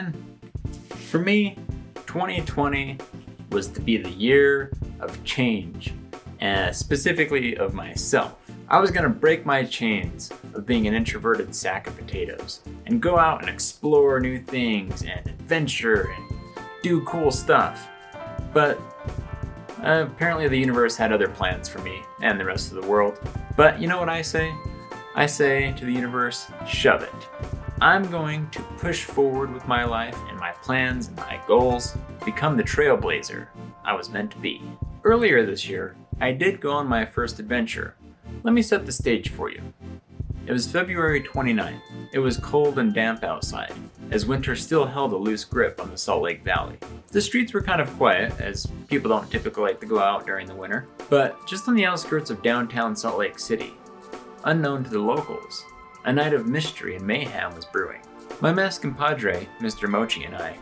man, for me, 2020 was to be the year of change, and specifically of myself. I was gonna break my chains of being an introverted sack of potatoes and go out and explore new things and adventure and do cool stuff. But apparently the universe had other plans for me and the rest of the world. But you know what I say? I say to the universe, shove it. I'm going to push forward with my life and my plans and my goals, become the trailblazer I was meant to be. Earlier this year, I did go on my first adventure. Let me set the stage for you. It was February 29th. It was cold and damp outside, as winter still held a loose grip on the Salt Lake Valley. The streets were kind of quiet, as people don't typically like to go out during the winter, but just on the outskirts of downtown Salt Lake City, unknown to the locals, a night of mystery and mayhem was brewing. My masked compadre, Mr. Mochi, and I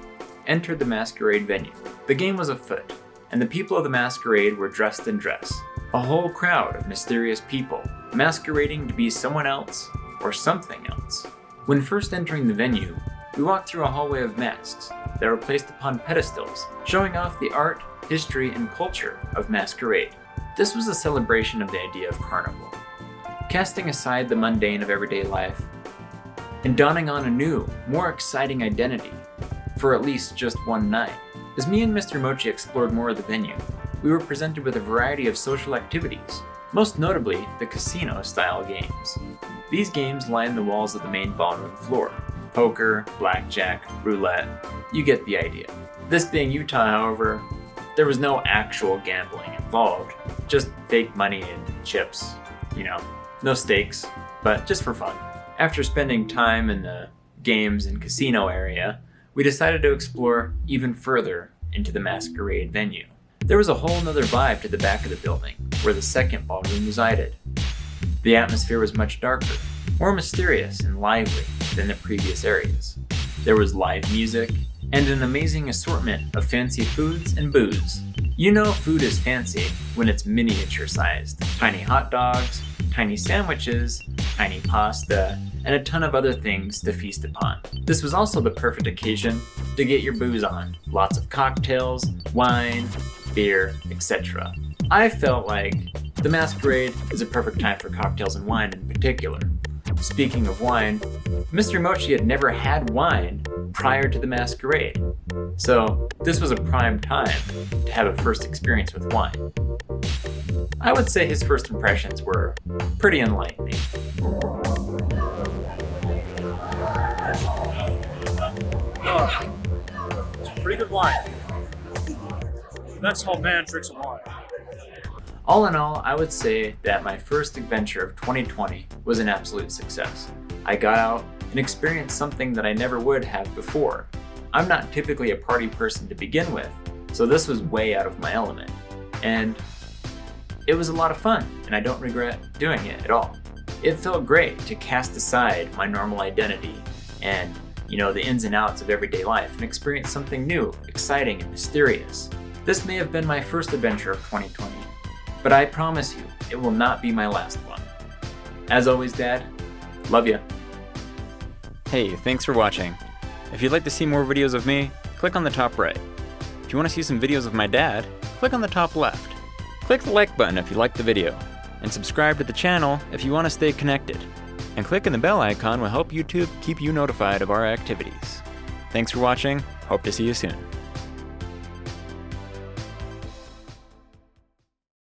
entered the Masquerade venue. The game was afoot, and the people of the Masquerade were dressed in dress. A whole crowd of mysterious people, masquerading to be someone else or something else. When first entering the venue, we walked through a hallway of masks that were placed upon pedestals, showing off the art, history, and culture of Masquerade. This was a celebration of the idea of carnival, casting aside the mundane of everyday life and donning on a new, more exciting identity for at least just one night. As me and Mr. Mochi explored more of the venue, we were presented with a variety of social activities, most notably the casino-style games. These games lined the walls of the main ballroom floor. Poker, blackjack, roulette, you get the idea. This being Utah, however, there was no actual gambling involved, just fake money and chips, no stakes, but just for fun. After spending time in the games and casino area, we decided to explore even further into the Masquerade venue. There was a whole nother vibe to the back of the building, where the second ballroom resided. The atmosphere was much darker, more mysterious and lively than the previous areas. There was live music, and an amazing assortment of fancy foods and booze. You know food is fancy when it's miniature-sized. Tiny hot dogs, tiny sandwiches, tiny pasta, and a ton of other things to feast upon. This was also the perfect occasion to get your booze on. Lots of cocktails, wine, beer, etc. I felt like the Masquerade is a perfect time for cocktails and wine in particular. Speaking of wine, Mr. Mochi had never had wine prior to the Masquerade, so this was a prime time to have a first experience with wine. I would say his first impressions were pretty enlightening. It's pretty good wine. That's how man drinks wine. All in all, I would say that my first adventure of 2020 was an absolute success. I got out and experienced something that I never would have before. I'm not typically a party person to begin with, so this was way out of my element. And it was a lot of fun, and I don't regret doing it at all. It felt great to cast aside my normal identity and, the ins and outs of everyday life and experience something new, exciting, and mysterious. This may have been my first adventure of 2020, but I promise you, it will not be my last one. As always, Dad, love ya. Hey, thanks for watching. If you'd like to see more videos of me, click on the top right. If you want to see some videos of my dad, click on the top left. Click the like button if you liked the video, and subscribe to the channel if you want to stay connected. And clicking the bell icon will help YouTube keep you notified of our activities. Thanks for watching, hope to see you soon.